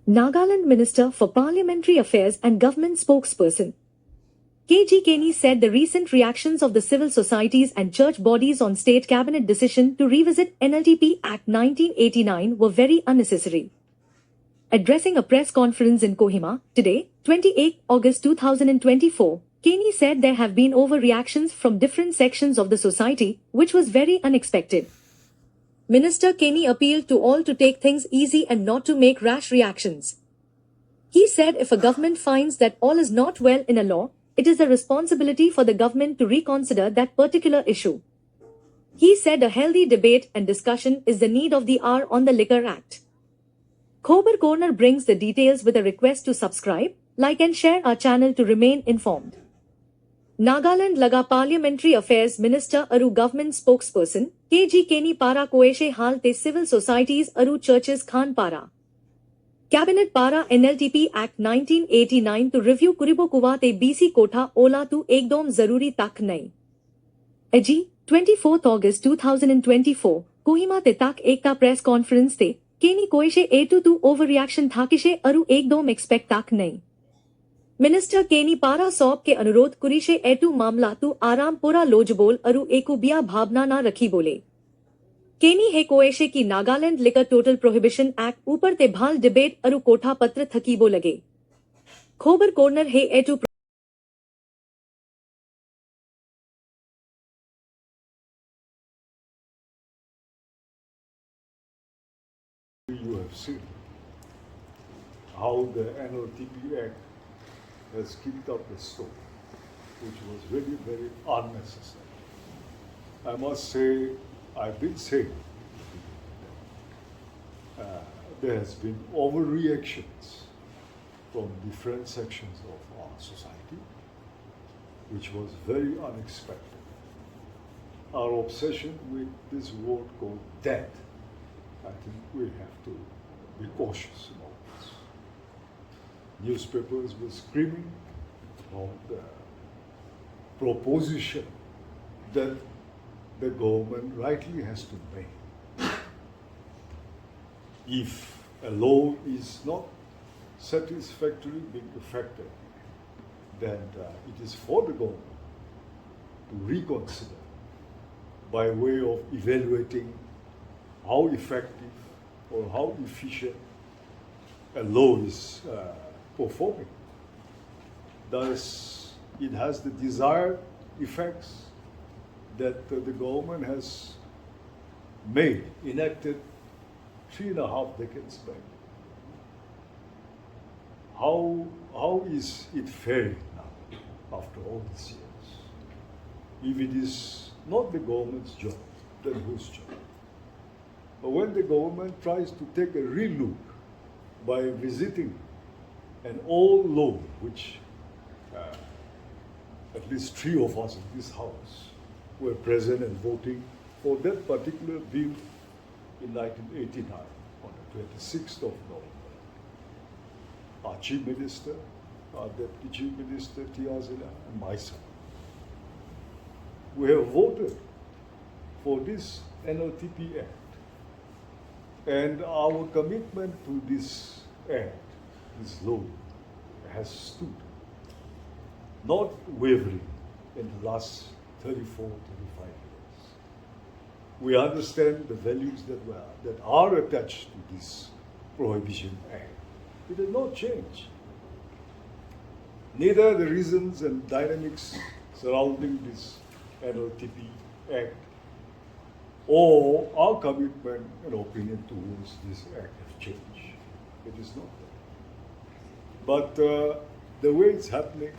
Nagaland Minister for Parliamentary Affairs and Government spokesperson G Kenye said the recent reactions of the civil societies and church bodies on state cabinet decision to revisit NLTP Act 1989 were very unnecessary. Addressing a press conference in Kohima today, 28 August 2024, Kenye said there have been overreactions from different sections of the society, which was very unexpected. Minister Kenye appealed to all to take things easy and not to make rash reactions. He said if a government finds that all is not well in a law, it is the responsibility for the government to reconsider that particular issue. He said a healthy debate and discussion is the need of the hour on the Liquor Act. Khobar Corner brings the details with a request to subscribe, like and share our channel to remain informed. Nagaland Laga Parliamentary Affairs Minister Aru Government spokesperson, G Kenye Para Koeshe Hal Te Civil Societies Aru Churches Khan Para. Cabinet Para NLTP Act 1989 to review Kuribo Kuwa Te BC Kotha Ola tu Ekdom Zaruri Tak Nahi. Aji, 24th August 2024, Kohima Te Tak Ekta Press Conference Te, Kenye Koeshe Etu tu overreaction Thakishe Aru Ekdom Expect Tak Nahi. Minister केनी पारा सौंप के अनुरोध कुरिशे एटू मामला तू आराम पूरा लोजबोल अरु एकुबिया भावना ना रखी बोले केनी हे कोएशे की Nagaland liquor total prohibition act ऊपर ते भाल डिबेट अरु कोठा पत्र थकीबो लगे खोबर कॉर्नर हे एटू You have seen how the NLTP Act has kicked up the storm, which was really very unnecessary. I must say, I've been saying there has been overreactions from different sections of our society, which was very unexpected. Our obsession with this word called death, I think we have to be cautious about this. Newspapers were screaming about the proposition that the government rightly has to make. If a law is not satisfactorily being effected, then it is for the government to reconsider by way of evaluating how effective or how efficient a law is performing. Thus, it has the desired effects that the government has enacted 3.5 decades back. How is it faring now, after all these years? If it is not the government's job, then whose job? But when the government tries to take a real look by visiting an old law, which at least 3 of us in this house were present and voting for that particular bill in 1989 on the 26th of November. Our Chief Minister, our Deputy Chief Minister, Tiazila, and myself, we have voted for this NLTP Act. And our commitment to this act, this law, has stood, not wavering in the last 34, 35 years. We understand the values that are attached to this Prohibition Act. It has not changed. Neither the reasons and dynamics surrounding this NLTP Act or our commitment and opinion towards this act have changed. It is not that. But the way it's happening,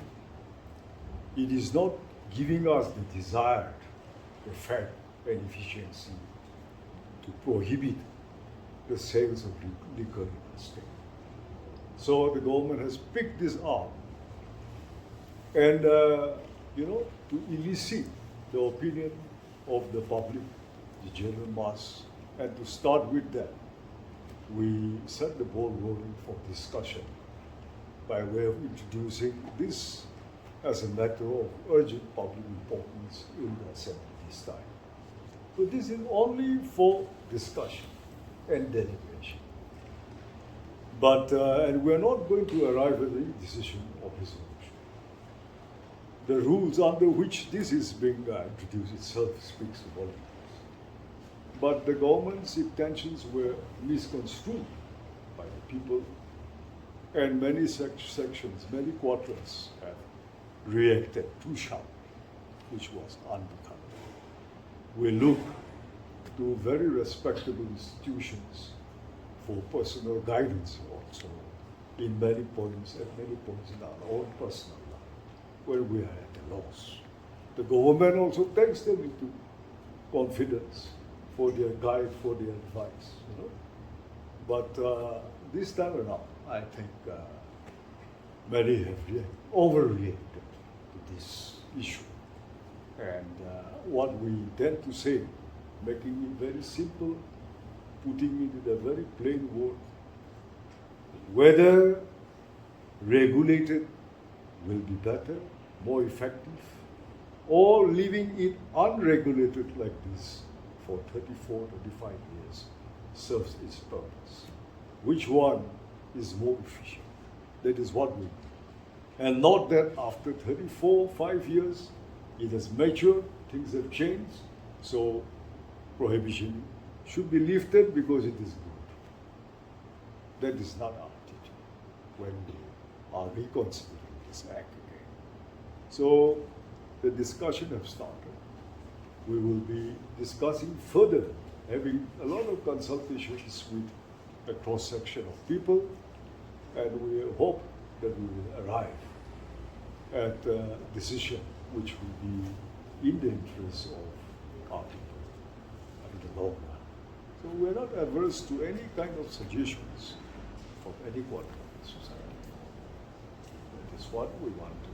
it is not giving us the desired effect and efficiency to prohibit the sales of liquor in the state. So the government has picked this up and, to elicit the opinion of the public, the general mass, and to start with that, we set the ball rolling for discussion by way of introducing this as a matter of urgent public importance in the Assembly this time. So this is only for discussion and deliberation. And we're not going to arrive at a decision or resolution. The rules under which this is being introduced itself speaks volumes. But the government's intentions were misconstrued by the people, and many sections, many quarters have reacted too sharply, which was unbecoming. We look to very respectable institutions for personal guidance also in many points, at many points in our own personal life, where we are at a loss. The government also takes them into confidence for their guide, for their advice, you know. But this time around, I think many have overreacted to this issue. And what we intend to say, making it very simple, putting it in a very plain word, whether regulated will be better, more effective, or leaving it unregulated like this for 34, 35 years serves its purpose. Which one is more efficient? That is what we do. And not that after 34, 5 years, it has matured, things have changed, so prohibition should be lifted because it is good. That is not our attitude when we are reconsidering this act again. So the discussion has started. We will be discussing further, having a lot of consultations with a cross-section of people, and we hope that we will arrive at a decision which will be in the interest of our people in the long run. So we're not averse to any kind of suggestions from any quarter of the society. That is what we want to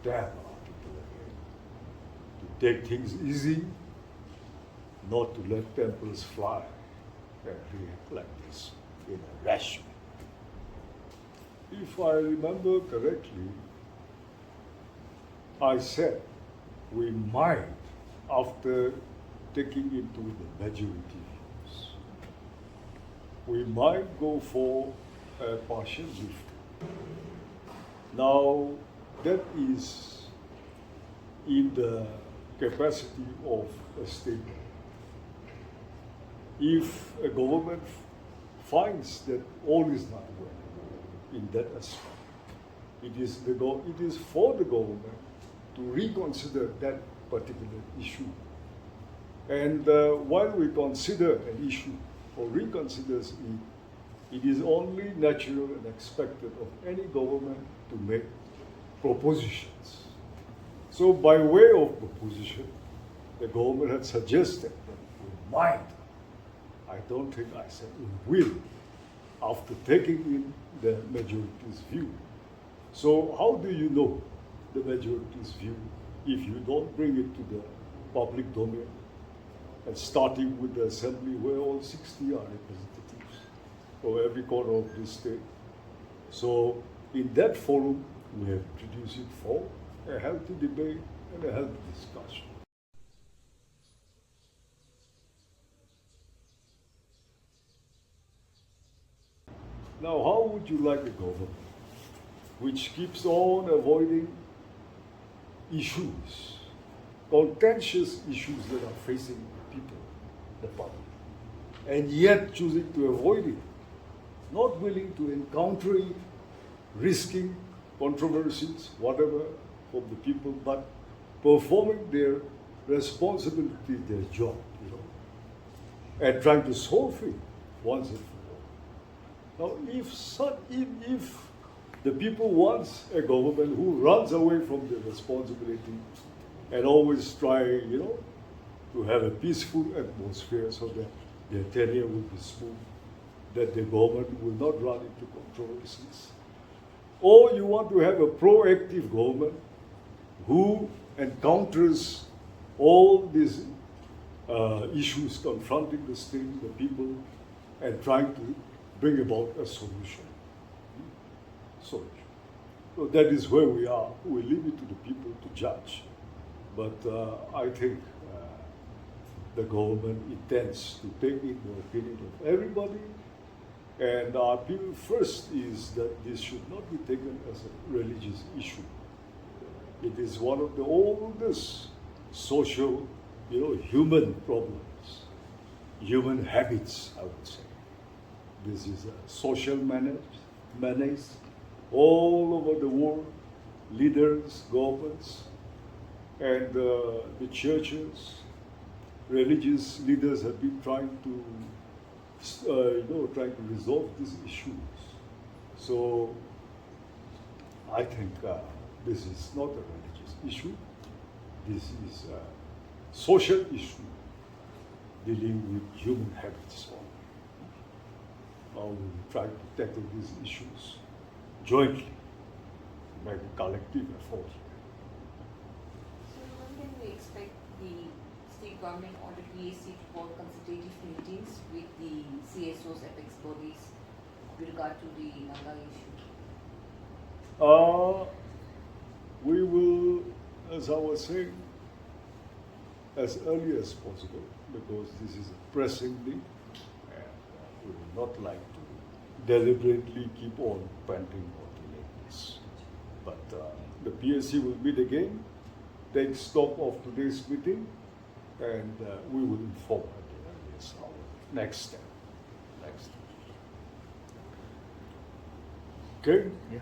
damn our people again, to take things easy, not to let tempers fly and react like this in a rash manner. If I remember correctly, I said we might, after taking into the majority views, we might go for a partial lift. Now, that is in the capacity of a state. If a government finds that all is not well in that aspect, it is for the government to reconsider that particular issue. And while we consider an issue or reconsiders it, it is only natural and expected of any government to make propositions. So by way of proposition, the government had suggested that we might, I don't think I said we will, after taking in the majority's view. So how do you know the majority's view if you don't bring it to the public domain? And starting with the assembly where all 60 are representatives of every corner of this state. So in that forum, we have introduced it for a healthy debate and a healthy discussion. Now, how would you like a government which keeps on avoiding issues, contentious issues that are facing people, the public, and yet choosing to avoid it, not willing to encounter it, risking controversies, whatever, from the people, but performing their responsibility, their job, and trying to solve it once and for all. Now, if the people want a government who runs away from their responsibility and always try, to have a peaceful atmosphere so that their tenure will be smooth, that the government will not run into controversies. Or you want to have a proactive government who encounters all these issues confronting the state, the people, and trying to bring about a solution. So that is where we are. We leave it to the people to judge. But I think the government intends to take in the opinion of everybody And our appeal first is that this should not be taken as a religious issue. It is one of the oldest social, human problems, human habits, I would say. This is a social menace all over the world. Leaders, governments, and the churches, religious leaders have been trying to resolve these issues. So I think this is not a religious issue. This is a social issue dealing with human habits. Now we will try to tackle these issues jointly, make a collective effort. So when can we expect the state government or the PAC to hold consultative meetings with the CSOs apex bodies with regard to the Naga issue? We will, as I was saying, as early as possible, because this is a pressing need, and we would not like to deliberately keep on panting or delaying this. But the PAC will meet again, take stock of today's meeting, and we will inform at the earliest our next step. Okay? Yeah.